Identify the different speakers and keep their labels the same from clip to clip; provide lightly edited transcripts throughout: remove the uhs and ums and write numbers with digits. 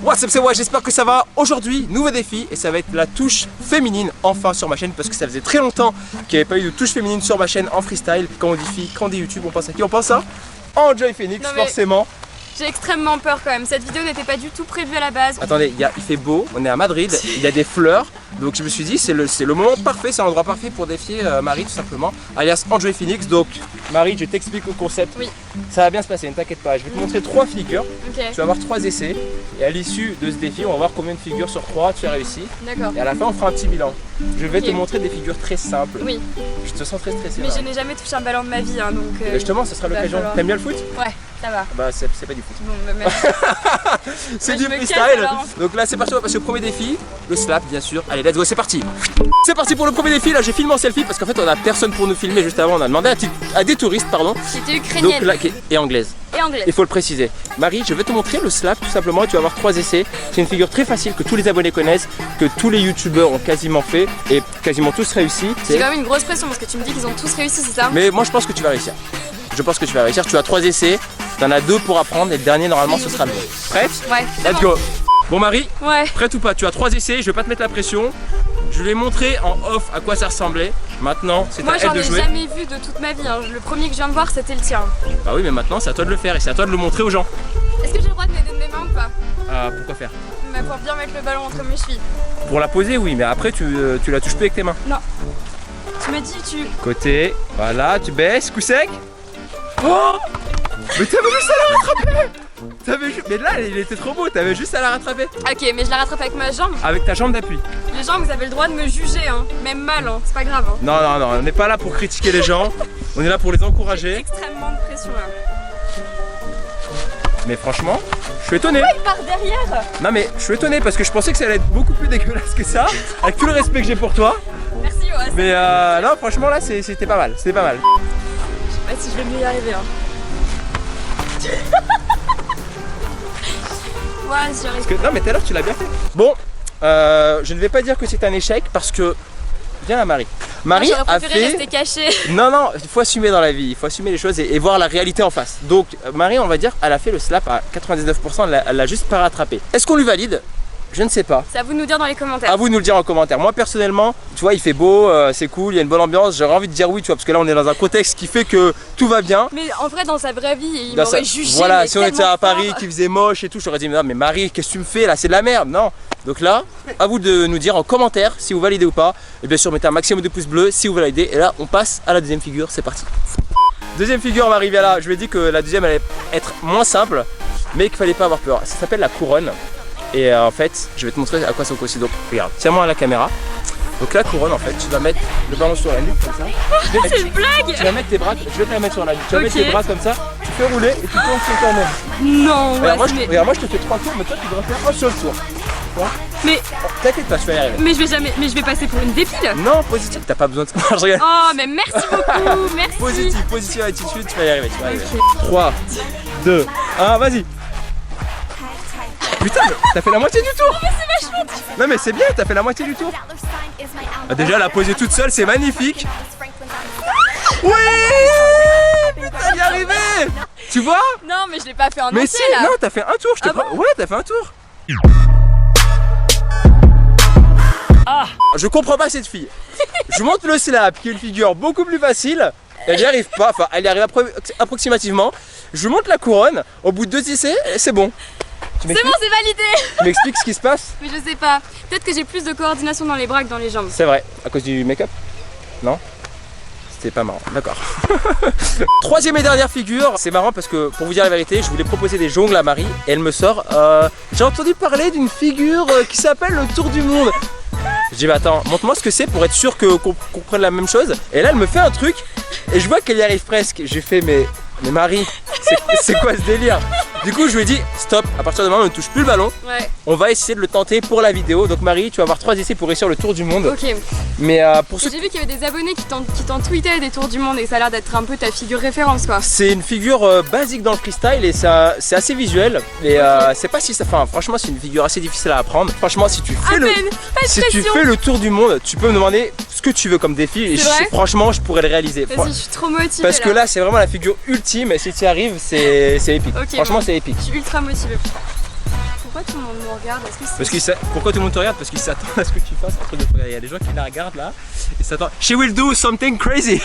Speaker 1: What's up, c'est moi, j'espère que ça va. Aujourd'hui, nouveau défi et ça va être la touche féminine enfin sur ma chaîne parce que ça faisait très longtemps qu'il n'y avait pas eu de touche féminine sur ma chaîne en freestyle. Quand on dit fille, quand on dit YouTube, on pense à qui? On pense à Enjoy Phoenix, forcément.
Speaker 2: J'ai extrêmement peur quand même, cette vidéo n'était pas du tout prévue à la base.
Speaker 1: Attendez, il fait beau, on est à Madrid, il y a des fleurs. Donc je me suis dit c'est le moment parfait, c'est l'endroit parfait pour défier Marie tout simplement, alias Enjoy Phoenix. Donc Marie, je t'explique le concept.
Speaker 2: Oui.
Speaker 1: Ça va bien se passer, ne t'inquiète pas. Je vais te montrer 3 figures.
Speaker 2: Okay.
Speaker 1: Tu vas avoir 3 essais. Et à l'issue de ce défi, on va voir combien de figures sur 3 tu as réussi.
Speaker 2: D'accord.
Speaker 1: Et à la fin, on fera un petit bilan. Je vais te montrer des figures très simples.
Speaker 2: Oui.
Speaker 1: Je te sens très stressé.
Speaker 2: Mais je n'ai jamais touché un ballon de ma vie, hein, donc.
Speaker 1: Justement, ce sera l'occasion.
Speaker 2: falloir...
Speaker 1: T'aimes bien le foot?
Speaker 2: Ouais, ça va.
Speaker 1: Bah, c'est pas du foot.
Speaker 2: Bon, bah, merci.
Speaker 1: C'est du freestyle. Donc là, c'est parti, on va passer au premier défi. Le slap, bien sûr. Allez, let's go, c'est parti. C'est parti pour le premier défi. Là, j'ai filmé en selfie parce qu'en fait, on a personne pour nous filmer juste avant. On a demandé à des touristes, pardon.
Speaker 2: C'était ukrainienne.
Speaker 1: Donc là, et anglaise.
Speaker 2: Et anglaise.
Speaker 1: Il faut le préciser. Marie, je vais te montrer le slap tout simplement. Tu vas avoir 3 essais. C'est une figure très facile que tous les abonnés connaissent, que tous les youtubeurs ont quasiment fait et quasiment tous réussi.
Speaker 2: C'est quand même une grosse pression parce que tu me dis qu'ils ont tous réussi, c'est ça?
Speaker 1: Mais moi, je pense que tu vas réussir. Je pense que tu vas réussir. Tu as 3 essais. Tu en as 2 pour apprendre et le dernier, normalement, ce sera le bon. Prête?
Speaker 2: Ouais.
Speaker 1: Let's go. Bon, Marie,
Speaker 2: ouais.
Speaker 1: Prête ou pas? Tu as 3 essais. Je vais pas te mettre la pression. Je lui ai montré en off à quoi ça ressemblait. Maintenant, c'est à elle de jouer.
Speaker 2: Moi, j'en ai jamais vu de toute ma vie. Hein. Le premier que je viens de voir, c'était le tien.
Speaker 1: Bah oui, mais maintenant, c'est à toi de le faire et c'est à toi de le montrer aux gens.
Speaker 2: Est-ce que j'ai le droit de m'aider de mes mains ou pas?
Speaker 1: Pourquoi faire?
Speaker 2: Bah, pour bien mettre le ballon entre mes chevilles.
Speaker 1: Pour la poser, oui, mais après, tu la touches plus avec tes mains.
Speaker 2: Non. Tu m'as dit,
Speaker 1: Côté, voilà, tu baisses, coup sec. Oh! Mais t'avais juste à la rattraper! Mais là, il était trop beau, t'avais juste à la rattraper.
Speaker 2: Ok, mais je la rattrape avec ma jambe.
Speaker 1: Avec ta jambe d'appui.
Speaker 2: Les gens, vous avez le droit de me juger, hein. Même mal, hein. C'est pas grave. Hein.
Speaker 1: Non, non, non, on n'est pas là pour critiquer les gens. On est là pour les encourager.
Speaker 2: Extrêmement de pression là.
Speaker 1: Mais franchement, je suis étonné.
Speaker 2: Pourquoi il part derrière?
Speaker 1: Non, mais je suis étonné parce que je pensais que ça allait être beaucoup plus dégueulasse que ça. Avec tout le respect que j'ai pour toi.
Speaker 2: Merci, ouais.
Speaker 1: Mais non, franchement, là, c'était pas mal. C'était pas mal.
Speaker 2: Je sais pas si je vais mieux y arriver. Hein. Ouais, j'y arrive.
Speaker 1: Non, mais tout à l'heure, tu l'as bien fait. Bon, je ne vais pas dire que c'est un échec parce que. Viens là, Marie. Marie a fait.
Speaker 2: Rester cachée.
Speaker 1: Non, non, il faut assumer dans la vie. Il faut assumer les choses et voir la réalité en face. Donc, Marie, on va dire, elle a fait le slap à 99%. Elle l'a juste pas rattrapé. Est-ce qu'on lui valide? Je ne sais pas.
Speaker 2: C'est à vous de nous dire dans les commentaires.
Speaker 1: À vous de nous le dire en commentaire. Moi personnellement, tu vois, il fait beau, c'est cool, il y a une bonne ambiance. J'aurais envie de dire oui, tu vois, parce que là on est dans un contexte qui fait que tout va bien.
Speaker 2: Mais en vrai, dans sa vraie vie, il m'aurait jugé.
Speaker 1: Voilà, si on était à Paris, qui faisait moche et tout, j'aurais dit non mais Marie, qu'est-ce que tu me fais là? C'est de la merde, non? Donc là, à vous de nous dire en commentaire si vous validez ou pas. Et bien sûr, mettez un maximum de pouces bleus si vous validez. Et là, on passe à la deuxième figure. C'est parti. Deuxième figure, Marie, viens là. Je lui ai dit que la deuxième allait être moins simple, mais qu'il fallait pas avoir peur. Ça s'appelle la couronne. Et en fait, je vais te montrer à quoi ça consiste. Donc, regarde, tiens-moi à la caméra. Donc la couronne, en fait, tu vas mettre le ballon sur la nuque comme ça.
Speaker 2: C'est une blague!
Speaker 1: Tu vas mettre tes bras, je vais te la mettre sur la nuque. Tu vas mettre tes bras comme ça, tu fais rouler et tu tournes sur toi-même.
Speaker 2: Non, ouais,
Speaker 1: regarde, moi je te fais 3 tours, mais toi tu devrais faire un seul tour.
Speaker 2: Mais
Speaker 1: t'inquiète pas, tu vas y arriver.
Speaker 2: Mais je vais passer pour une débile.
Speaker 1: Non, positif, t'as pas besoin de ça. Je regarde.
Speaker 2: Oh, mais merci beaucoup, merci.
Speaker 1: Positive attitude, tu vas y arriver, Okay. 3, 2, 1, vas-y. Putain, t'as fait la moitié du tour.
Speaker 2: Non mais c'est vachement difficile.
Speaker 1: Non mais c'est bien, t'as fait la moitié du tour. Déjà la poser toute seule, c'est magnifique. Oui, putain, y arrivé. Tu vois?
Speaker 2: Non mais je l'ai pas fait en entier.
Speaker 1: Mais si,
Speaker 2: là.
Speaker 1: non, t'as fait un tour, je te crois.
Speaker 2: Bon?
Speaker 1: Ouais, t'as fait un tour. Ah, je comprends pas cette fille. Je monte le slap, qui est une figure beaucoup plus facile. Elle n'y arrive pas, enfin elle y arrive approximativement. Je monte la couronne, au bout de 2 essais, c'est bon.
Speaker 2: C'est bon, c'est validé.
Speaker 1: Tu m'expliques ce qui se passe?
Speaker 2: Mais je sais pas. Peut-être que j'ai plus de coordination dans les bras que dans les jambes.
Speaker 1: C'est vrai. À cause du make-up? Non? C'était pas marrant. D'accord. Troisième et dernière figure. C'est marrant parce que pour vous dire la vérité, je voulais proposer des jongles à Marie et elle me sort. J'ai entendu parler d'une figure qui s'appelle le Tour du Monde. Je dis bah attends, montre-moi ce que c'est pour être sûr qu'on comprenne la même chose. Et là elle me fait un truc et je vois qu'elle y arrive presque. J'ai fait mais Marie, c'est quoi ce délire? Du coup je lui ai dit stop, à partir de maintenant on ne touche plus le ballon.
Speaker 2: Ouais.
Speaker 1: On va essayer de le tenter pour la vidéo. Donc Marie, tu vas avoir 3 essais pour réussir le tour du monde.
Speaker 2: Ok.
Speaker 1: Mais pour ceux...
Speaker 2: J'ai vu qu'il y avait des abonnés qui t'en tweetaient des tours du monde et ça a l'air d'être un peu ta figure référence quoi.
Speaker 1: C'est une figure basique dans le freestyle et c'est assez visuel. Et c'est pas si ça fait. Franchement c'est une figure assez difficile à apprendre. Franchement si tu fais tu fais le tour du monde, tu peux me demander ce que tu veux comme défi et franchement je pourrais le réaliser.
Speaker 2: Vas-y, je suis trop motivée.
Speaker 1: Parce que là c'est vraiment la figure ultime et si tu y arrives c'est épique.
Speaker 2: Okay,
Speaker 1: franchement
Speaker 2: bon.
Speaker 1: c'est épique.
Speaker 2: Je suis ultra motivée. pourquoi tout le monde me regarde? Est-ce que c'est...
Speaker 1: Parce pourquoi tout le monde te regarde? Parce qu'ils s'attendent à ce que tu fasses un truc de fou. Il y a des gens qui la regardent là et s'attendent. She will do something crazy.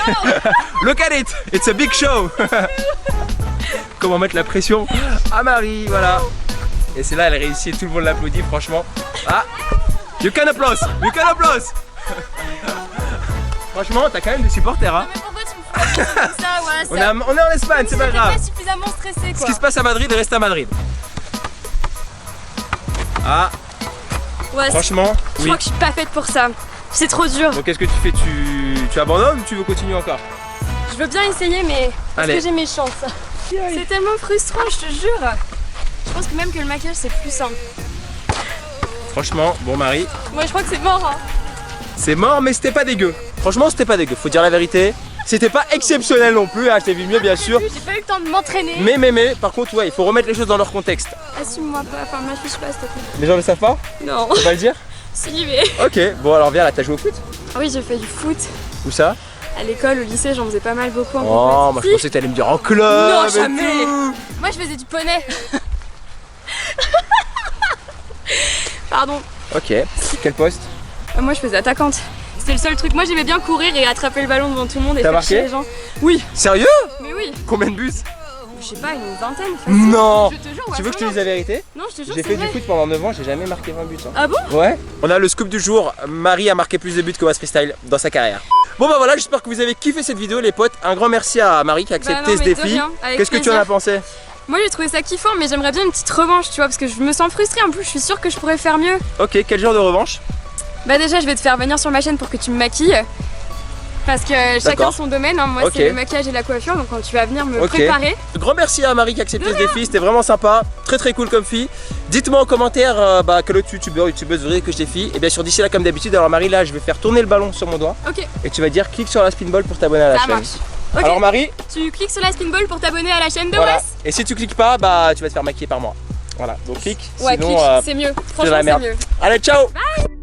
Speaker 1: Look at it, it's a big show. Comment mettre la pression à Marie, voilà. Et c'est là, elle réussit, tout le monde l'applaudit, franchement. Ah, you can applause, you can applause. Franchement, t'as quand même des supporters, hein.
Speaker 2: Mais pourquoi tu me fais ça? Voilà,
Speaker 1: on est en Espagne, c'est pas grave.
Speaker 2: pas suffisamment stressé, quoi.
Speaker 1: Ce qui se passe à Madrid reste à Madrid. Ah,
Speaker 2: Ouais,
Speaker 1: franchement,
Speaker 2: je
Speaker 1: oui.
Speaker 2: crois que je suis pas faite pour ça. C'est trop dur.
Speaker 1: Donc qu'est-ce que tu fais? Tu abandonnes ou tu veux continuer encore?
Speaker 2: Je veux bien essayer, mais est-ce
Speaker 1: Allez.
Speaker 2: que j'ai mes chances? C'est tellement frustrant, je te jure. Je pense que même que le maquillage, c'est plus simple.
Speaker 1: Franchement, bon Marie,
Speaker 2: Moi, je crois que c'est mort, hein.
Speaker 1: c'est mort mais c'était pas dégueu. Franchement, c'était pas dégueu, faut dire la vérité. C'était pas exceptionnel non plus, hein, je t'ai vu mieux bien sûr.
Speaker 2: J'ai pas eu le temps de m'entraîner.
Speaker 1: Mais, par contre, ouais, il faut remettre les choses dans leur contexte.
Speaker 2: Assume-moi pas, enfin, m'affiche pas, s'il te plaît.
Speaker 1: Les gens le savent pas?
Speaker 2: Non.
Speaker 1: On va le dire?
Speaker 2: Si, mais...
Speaker 1: Ok, bon alors viens là, t'as joué au foot?
Speaker 2: Oui, j'ai fait du foot.
Speaker 1: Où ça?
Speaker 2: À l'école, au lycée, j'en faisais pas mal beaucoup.
Speaker 1: Oh, moi je pensais que t'allais me dire en club.
Speaker 2: Non,
Speaker 1: et
Speaker 2: jamais.
Speaker 1: tout.
Speaker 2: Moi, je faisais du poney. Pardon.
Speaker 1: Ok, quel poste?
Speaker 2: Moi, je faisais attaquante. C'était le seul truc. Moi, j'aimais bien courir et attraper le ballon devant tout le monde et
Speaker 1: T'as
Speaker 2: faire
Speaker 1: marqué
Speaker 2: chier les gens. Oui,
Speaker 1: Sérieux?
Speaker 2: mais oui.
Speaker 1: Combien de buts?
Speaker 2: Je sais pas, une vingtaine.
Speaker 1: Non.
Speaker 2: Je te jure, ouais,
Speaker 1: Tu veux que je te
Speaker 2: vraiment.
Speaker 1: dise la vérité?
Speaker 2: Non, je te jure,
Speaker 1: J'ai
Speaker 2: c'est
Speaker 1: fait
Speaker 2: vrai.
Speaker 1: du foot pendant 9 ans, j'ai jamais marqué 20 buts. Hein.
Speaker 2: Ah bon?
Speaker 1: Ouais. On a le scoop du jour, Marie a marqué plus de buts que Waz Freestyle dans sa carrière. Bon bah voilà, j'espère que vous avez kiffé cette vidéo les potes. Un grand merci à Marie qui a accepté
Speaker 2: Bah non,
Speaker 1: ce
Speaker 2: mais de
Speaker 1: défi.
Speaker 2: rien, avec
Speaker 1: Qu'est-ce que tu en
Speaker 2: plaisir.
Speaker 1: as pensé?
Speaker 2: Moi, j'ai trouvé ça kiffant, mais j'aimerais bien une petite revanche, tu vois, parce que je me sens frustrée. En plus, je suis sûre que je pourrais faire mieux.
Speaker 1: Ok, quel genre de revanche?
Speaker 2: Bah déjà, je vais te faire venir sur ma chaîne pour que tu me maquilles. Parce que chacun
Speaker 1: D'accord.
Speaker 2: son domaine, hein. Moi
Speaker 1: Ok.
Speaker 2: c'est le maquillage et la coiffure, donc quand tu vas venir me
Speaker 1: Ok.
Speaker 2: préparer.
Speaker 1: Grand merci à Marie qui a accepté ce défi, c'était vraiment sympa, très cool comme fille. Dites-moi en commentaire quel autre youtubeur, youtubeuse voudrait que je défie. Et bien sûr d'ici là comme d'habitude, alors Marie là je vais faire tourner le ballon sur mon doigt
Speaker 2: Ok,
Speaker 1: et tu vas dire clique sur la spinball pour t'abonner à la
Speaker 2: ça
Speaker 1: chaîne.
Speaker 2: marche. Ok,
Speaker 1: Alors Marie,
Speaker 2: tu cliques sur la spinball pour t'abonner à la chaîne de
Speaker 1: voilà.
Speaker 2: Wes.
Speaker 1: Et si tu cliques pas, bah tu vas te faire maquiller par moi. Voilà, donc clique,
Speaker 2: Ouais,
Speaker 1: sinon
Speaker 2: clique, c'est mieux.
Speaker 1: la
Speaker 2: Franchement, c'est
Speaker 1: merde.
Speaker 2: mieux.
Speaker 1: Allez ciao.
Speaker 2: Bye.